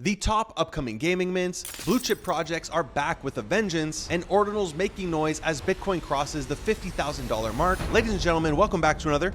The top upcoming gaming mints, blue chip projects are back with a vengeance, and Ordinals making noise as Bitcoin crosses the $50,000 mark. Ladies and gentlemen, welcome back to another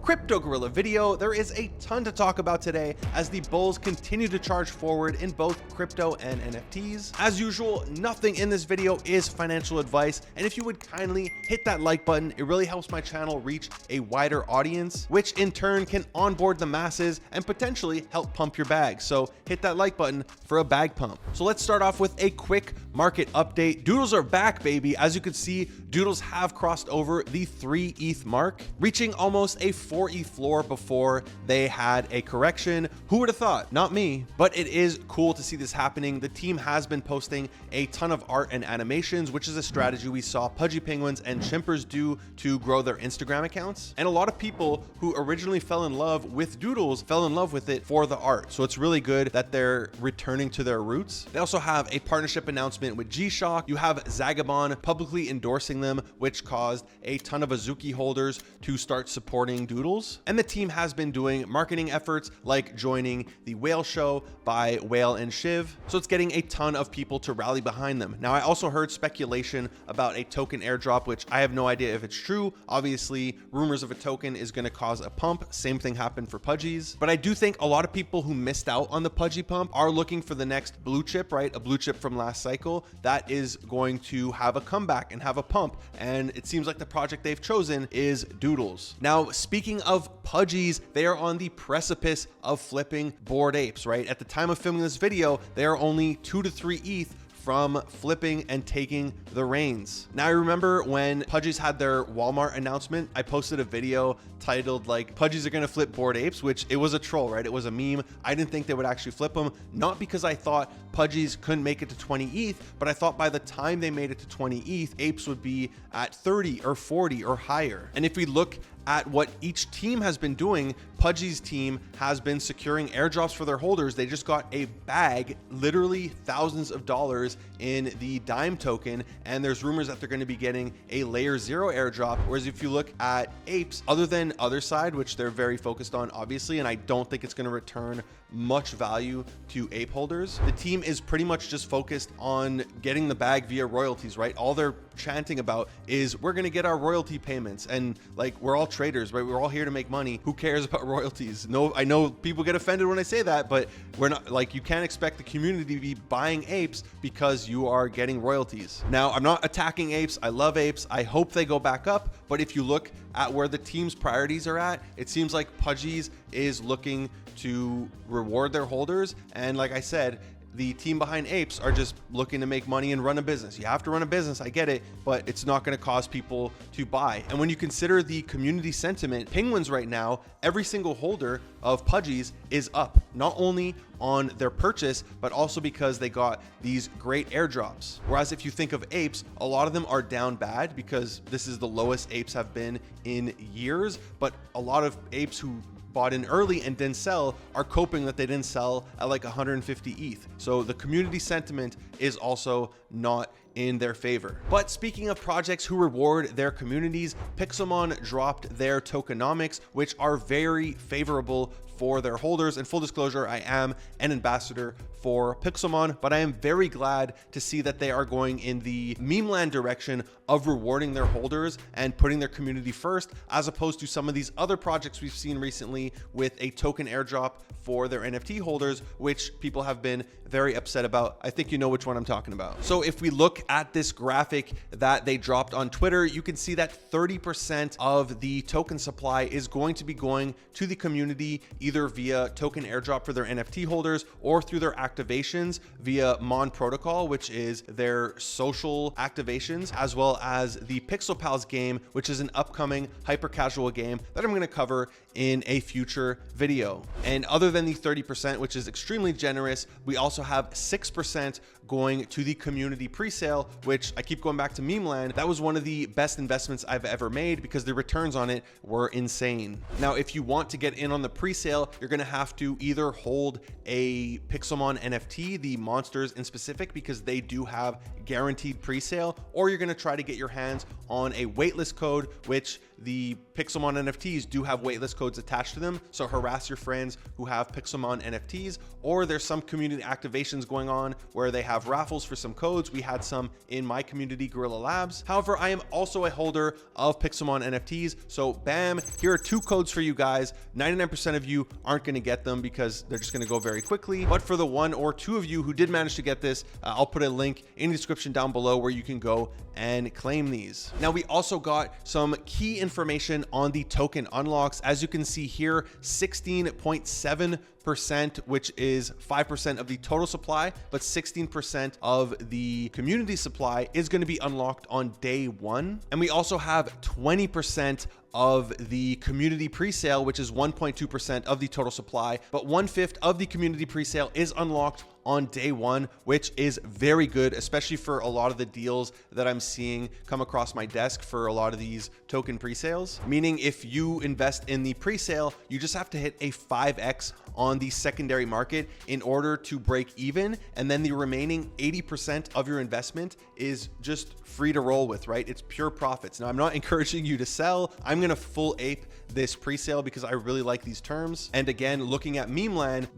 Crypto Gorilla video. There is a ton to talk about today as the bulls continue to charge forward in both crypto and NFTs. As usual, nothing in this video is financial advice, and if you would kindly hit that like button, it really helps my channel reach a wider audience, which in turn can onboard the masses and potentially help pump your bag. So hit that like button for a bag pump. So let's start off with a quick market update. Doodles are back, baby. As you can see, Doodles have crossed over the 3 ETH mark, reaching almost a 4 ETH floor before they had a correction. Who would have thought? Not me, but it is cool to see this happening. The team has been posting a ton of art and animations, which is a strategy we saw Pudgy Penguins and Chimpers do to grow their Instagram accounts. And a lot of people who originally fell in love with Doodles fell in love with it for the art. So it's really good that they're returning to their roots. They also have a partnership announcement with G-Shock. You have Zagabon publicly endorsing them, which caused a ton of Azuki holders to start supporting Doodles. And the team has been doing marketing efforts like joining the Whale Show by Whale and Shiv. So it's getting a ton of people to rally behind them. Now, I also heard speculation about a token airdrop, which I have no idea if it's true. Obviously, rumors of a token is going to cause a pump. Same thing happened for Pudgies. But I do think a lot of people who missed out on the Pudgy pump are looking for the next blue chip, right? A blue chip from last cycle that is going to have a comeback and have a pump. And it seems like the project they've chosen is Doodles. Now, speaking of Pudgies, they are on the precipice of flipping Bored Apes, right? At the time of filming this video, they are only 2 to 3 ETH from flipping and taking the reins. Now, I remember when Pudgies had their Walmart announcement, I posted a video titled like Pudgies are gonna flip Bored Apes, which it was a troll, right? It was a meme. I didn't think they would actually flip them, not because I thought Pudgies couldn't make it to 20 ETH, but I thought by the time they made it to 20 ETH, Apes would be at 30 or 40 or higher. And if we look at what each team has been doing, Pudgy's team has been securing airdrops for their holders. They just got a bag, literally thousands of dollars in the Dime token, and there's rumors that they're going to be getting a layer 0 airdrop. Whereas if you look at Apes, other than Other Side, which they're very focused on obviously, and I don't think it's going to return much value to ape holders, the team is pretty much just focused on getting the bag via royalties, right? All they're chanting about is we're going to get our royalty payments, and like, we're all traders, right? We're all here to make money. Who cares about royalties? No, I know people get offended when I say that, but we're not, like, you can't expect the community to be buying apes because you are getting royalties. Now, I'm not attacking apes. I love apes. I hope they go back up, but if you look at where the team's priorities are at, it seems like Pudgies is looking to reward their holders. And like I said, the team behind Apes are just looking to make money and run a business. You have to run a business, I get it, but it's not going to cause people to buy. And when you consider the community sentiment, Penguins right now, every single holder of Pudgies is up, not only on their purchase, but also because they got these great airdrops. Whereas if you think of Apes, a lot of them are down bad because this is the lowest Apes have been in years, but a lot of Apes who bought in early and didn't sell are coping that they didn't sell at like 150 ETH. So the community sentiment is also not in their favor. But speaking of projects who reward their communities, Pixelmon dropped their tokenomics, which are very favorable for their holders. And full disclosure, I am an ambassador for Pixelmon, but I am very glad to see that they are going in the meme land direction of rewarding their holders and putting their community first, as opposed to some of these other projects we've seen recently with a token airdrop for their NFT holders, which people have been very upset about. I think you know which one I'm talking about. So if we look at this graphic that they dropped on Twitter, you can see that 30% of the token supply is going to be going to the community, either via token airdrop for their NFT holders or through their activations via Mon Protocol, which is their social activations, as well as the Pixel Pals game, which is an upcoming hyper casual game that I'm going to cover in a future video. And other than the 30%, which is extremely generous, we also have 6% going to the community presale, pre-sale, which I keep going back to Meme Land, that was one of the best investments I've ever made because the returns on it were insane. Now, if you want to get in on the pre-sale, you're going to have to either hold a Pixelmon NFT, the monsters in specific, because they do have guaranteed pre-sale, or you're going to try to get your hands on a waitlist code, which the Pixelmon NFTs do have waitlist codes attached to them. So harass your friends who have Pixelmon NFTs, or there's some community activations going on where they have raffles for some codes. We had some in my community, Gorilla Labs. However, I am also a holder of Pixelmon NFTs. So bam, here are 2 codes for you guys. 99% of you aren't going to get them because they're just going to go very quickly. But for the 1 or 2 of you who did manage to get this, I'll put a link in the description down below where you can go and claim these. Now, we also got some key information on the token unlocks. As you can see here, 16.7%, which is 5% of the total supply, but 16% of the community supply is going to be unlocked on day 1. And we also have 20% of the community presale, which is 1.2% of the total supply, but 1/5 of the community presale is unlocked on day 1, which is very good, especially for a lot of the deals that I'm seeing come across my desk for a lot of these token presales. Meaning if you invest in the presale, you just have to hit a 5x on the secondary market in order to break even, and then the remaining 80% of your investment is just free to roll with, right? It's pure profits. Now, I'm not encouraging you to sell. I'm gonna full ape this presale because I really like these terms. And again, looking at Meme Land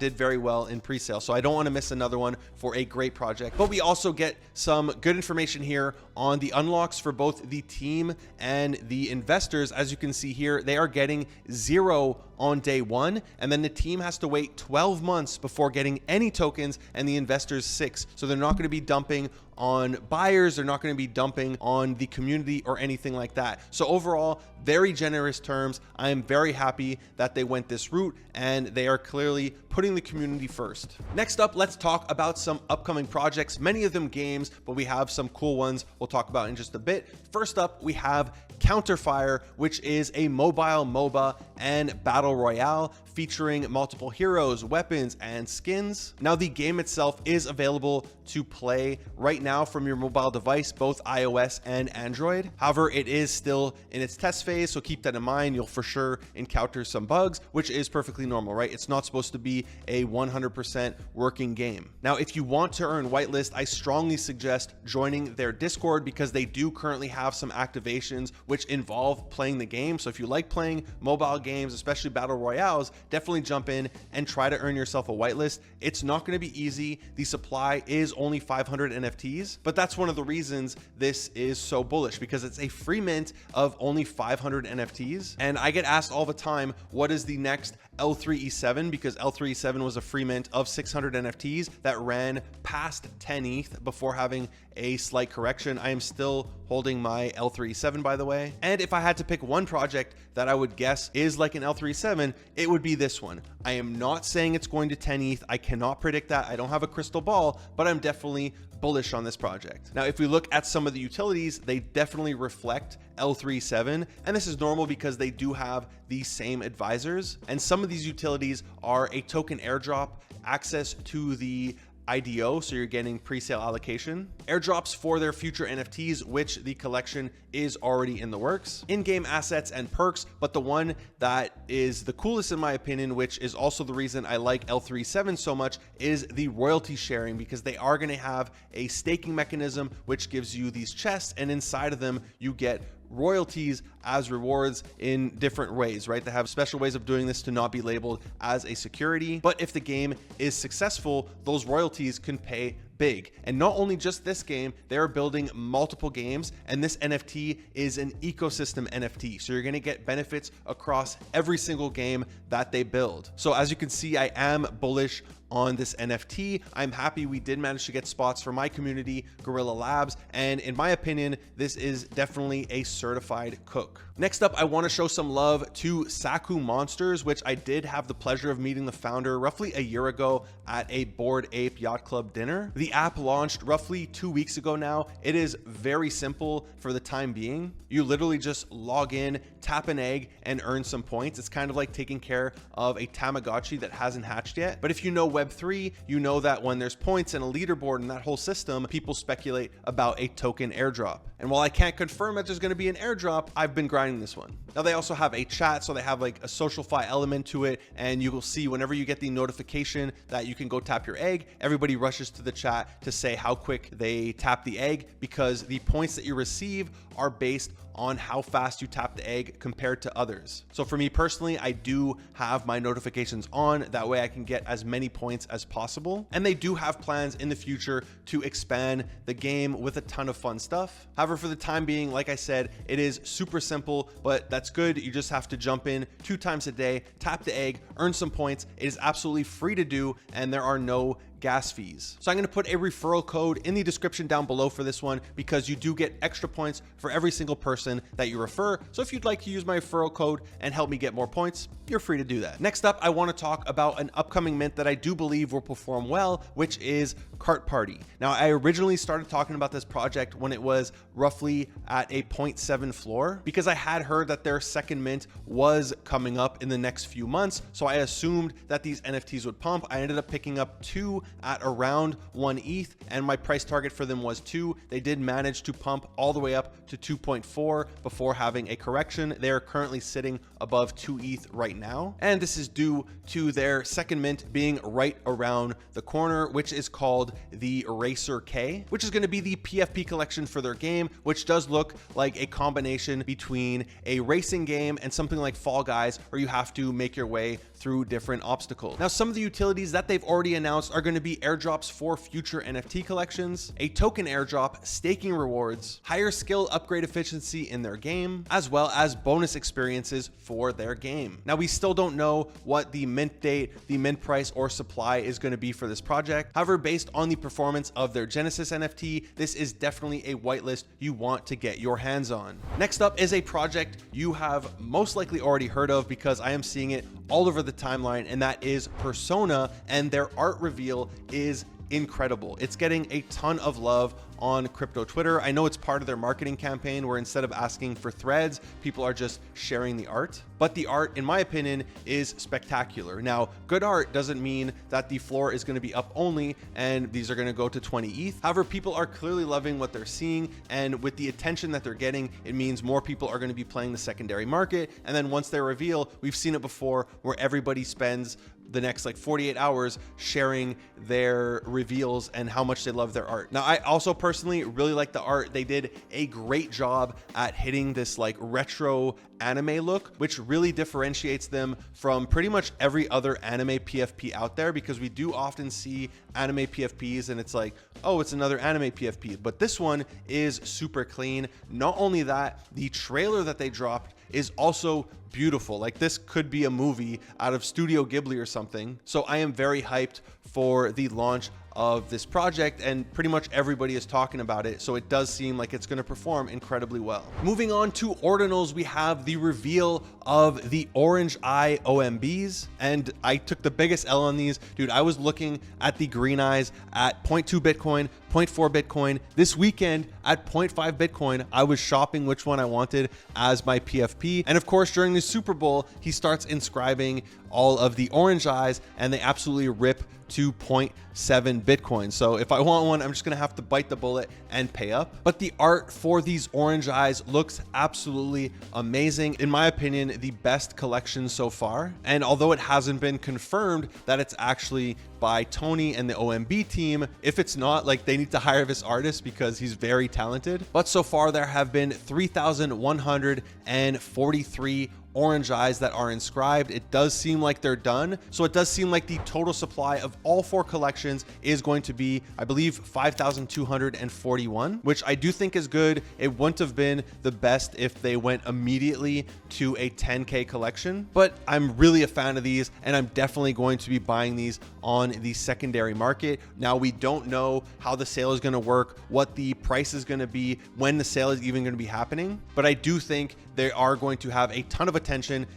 did very well in presale, so I don't want to miss another one for a great project. But we also get some good information here on the unlocks for both the team and the investors. As you can see here, they are getting 0 on day 1, and then the team has to wait 12 months before getting any tokens, and the investors 6. So they're not going to be dumping on buyers, they're not going to be dumping on the community or anything like that. So overall, very generous terms. I am very happy that they went this route, and they are clearly putting the community first. Next up, let's talk about some upcoming projects, many of them games, but we have some cool ones we'll talk about in just a bit. First up, we have Counterfire, which is a mobile MOBA and battle royale featuring multiple heroes, weapons, and skins. Now, the game itself is available to play right now from your mobile device, both iOS and Android. However, it is still in its test phase, so keep that in mind. You'll for sure encounter some bugs, which is perfectly normal, right? It's not supposed to be a 100% working game. Now, if you want to earn whitelist, I strongly suggest joining their Discord because they do currently have some activations which involve playing the game. So if you like playing mobile games, especially battle royales, definitely jump in and try to earn yourself a whitelist. It's not going to be easy. The supply is only 500 NFTs, but that's one of the reasons this is so bullish, because it's a free mint of only 500 NFTs. And I get asked all the time, what is the next L3E7? Because L3E7 was a free mint of 600 NFTs that ran past 10 ETH before having a slight correction. I am still holding my L3E7, by the way. And if I had to pick one project that I would guess is like an L3E7, it would be this one. I am not saying it's going to 10 ETH. I cannot predict that. I don't have a crystal ball, but I'm definitely bullish on this project. Now, if we look at some of the utilities, they definitely reflect L3E7, and this is normal because they do have the same advisors. And some of these utilities are a token airdrop, access to the IDO, so you're getting pre-sale allocation, airdrops for their future NFTs, which the collection is already in the works, in-game assets and perks. But the one that is the coolest in my opinion, which is also the reason I like L3-7 so much, is the royalty sharing, because they are going to have a staking mechanism which gives you these chests, and inside of them you get royalties as rewards in different ways, right? They have special ways of doing this to not be labeled as a security. But if the game is successful, those royalties can pay big. And not only just this game, they are building multiple games, and this NFT is an ecosystem NFT. So you're going to get benefits across every single game that they build. So as you can see, I am bullish on this NFT. I'm happy we did manage to get spots for my community, Gorilla Labs, and in my opinion, this is definitely a certified cook. Next up, I want to show some love to Saku Monsters, which I did have the pleasure of meeting the founder roughly a year ago at a Bored Ape Yacht Club dinner. The app launched roughly 2 weeks ago now. It is very simple for the time being. You literally just log in, tap an egg, and earn some points. It's kind of like taking care of a Tamagotchi that hasn't hatched yet. But if you know Web3, you know that when there's points and a leaderboard and that whole system, people speculate about a token airdrop. And while I can't confirm that there's going to be an airdrop, I've been grinding this one. Now they also have a chat, so they have like a social fi element to it, and you will see whenever you get the notification that you can go tap your egg, everybody rushes to the chat to say how quick they tap the egg, because the points that you receive are based on how fast you tap the egg compared to others. So for me personally, I do have my notifications on, that way I can get as many points as possible. And they do have plans in the future to expand the game with a ton of fun stuff. However, for the time being, like I said, it is super simple, but that's good. You just have to jump in 2 times a day, tap the egg, earn some points. It is absolutely free to do, and there are no gas fees. So I'm going to put a referral code in the description down below for this one, because you do get extra points for every single person that you refer. So if you'd like to use my referral code and help me get more points, you're free to do that. Next up, I want to talk about an upcoming mint that I do believe will perform well, which is Kartparty. Now, I originally started talking about this project when it was roughly at a 0.7 floor, because I had heard that their second mint was coming up in the next few months. So I assumed that these NFTs would pump. I ended up picking up 2 at around 1 ETH, and my price target for them was 2. They did manage to pump all the way up to 2.4 before having a correction. They are currently sitting above 2 ETH right now, and this is due to their second mint being right around the corner, which is called the Racer K, which is going to be the PFP collection for their game, which does look like a combination between a racing game and something like Fall Guys, where you have to make your way through different obstacles. Now, some of the utilities that they've already announced are going to be airdrops for future NFT collections, a token airdrop, staking rewards, higher skill upgrade efficiency in their game, as well as bonus experiences for their game. Now, we still don't know what the mint date, the mint price, or supply is going to be for this project. However, based on the performance of their Genesis NFT, this is definitely a whitelist you want to get your hands on. Next up is a project you have most likely already heard of, because I am seeing it all over the timeline, and that is Persona, and their art reveal is incredible. It's getting a ton of love on crypto Twitter. I know it's part of their marketing campaign, where instead of asking for threads, people are just sharing the art. But the art, in my opinion, is spectacular. Now, good art doesn't mean that the floor is going to be up only and these are going to go to 20 ETH. However, people are clearly loving what they're seeing, and with the attention that they're getting, it means more people are going to be playing the secondary market. And then once they reveal, we've seen it before, where everybody spends the next like 48 hours sharing their reveals and how much they love their art. Now, I also personally really like the art. They did a great job at hitting this like retro anime look, which really differentiates them from pretty much every other anime PFP out there, because we do often see anime PFPs and it's like, oh, it's another anime PFP. But this one is super clean. Not only that, the trailer that they dropped is also beautiful. Like, this could be a movie out of Studio Ghibli or something. So I am very hyped for the launch of this project, and pretty much everybody is talking about it, so it does seem like it's going to perform incredibly well. Moving on to Ordinals, we have the reveal of the Orange Eye OMBs, and I took the biggest L on these. Dude, I was looking at the green eyes at 0.2 Bitcoin, 0.4 Bitcoin. This weekend at 0.5 Bitcoin, I was shopping which one I wanted as my PFP. And of course, during the Super Bowl, he starts inscribing all of the orange eyes, and they absolutely rip to 0.7 Bitcoin. So if I want one, I'm just gonna have to bite the bullet and pay up. But the art for these orange eyes looks absolutely amazing. In my opinion, the best collection so far. And although it hasn't been confirmed that it's actually by Tony and the OMB team, if it's not, like, they need to hire this artist because he's very talented. But so far there have been 3,143 orange eyes that are inscribed. It does seem like they're done. So it does seem like the total supply of all 4 collections is going to be, I believe, 5,241, which I do think is good. It wouldn't have been the best if they went immediately to a 10K collection, but I'm really a fan of these, and I'm definitely going to be buying these on the secondary market. Now, we don't know how the sale is going to work, what the price is going to be, when the sale is even going to be happening, but I do think they are going to have a ton of attention,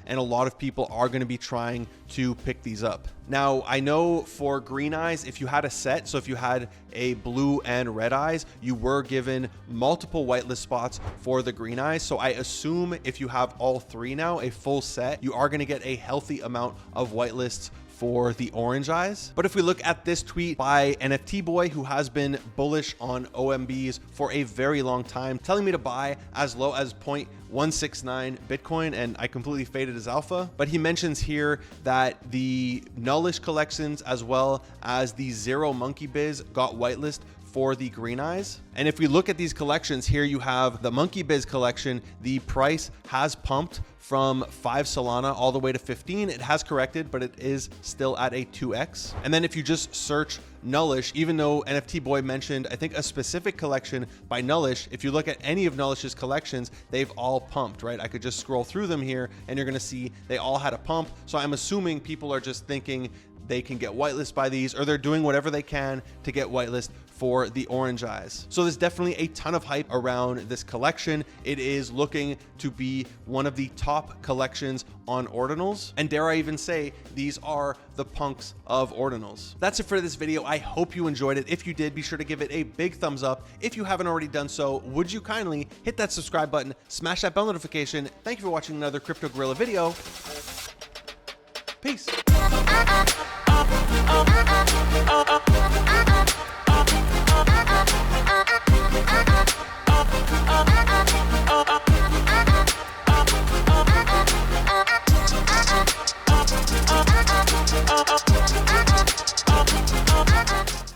and a lot of people are going to be trying to pick these up. Now, I know for green eyes, if you had a set, so if you had a blue and red eyes, you were given multiple whitelist spots for the green eyes. So I assume if you have all 3 now, a full set, you are going to get a healthy amount of whitelists for the orange eyes. But if we look at this tweet by NFT Boy, who has been bullish on OMBs for a very long time, telling me to buy as low as 0.169 Bitcoin, and I completely faded his alpha. But he mentions here that the Nullish collections as well as the Zero Monkey Biz got whitelist for the green eyes. And if we look at these collections here, you have the Monkey Biz collection. The price has pumped from 5 Solana all the way to 15. It has corrected, but it is still at a 2x. And then if you just search Nullish, even though NFT Boy mentioned, I think, a specific collection by Nullish, if you look at any of Nullish's collections, they've all pumped, right? I could just scroll through them here and you're gonna see they all had a pump. So I'm assuming people are just thinking they can get whitelist by these, or they're doing whatever they can to get whitelist for the orange eyes. So there's definitely a ton of hype around this collection. It is looking to be one of the top collections on Ordinals. And dare I even say, these are the punks of Ordinals. That's it for this video. I hope you enjoyed it. If you did, be sure to give it a big thumbs up. If you haven't already done so, would you kindly hit that subscribe button, smash that bell notification. Thank you for watching another Crypto Gorilla video. Peace.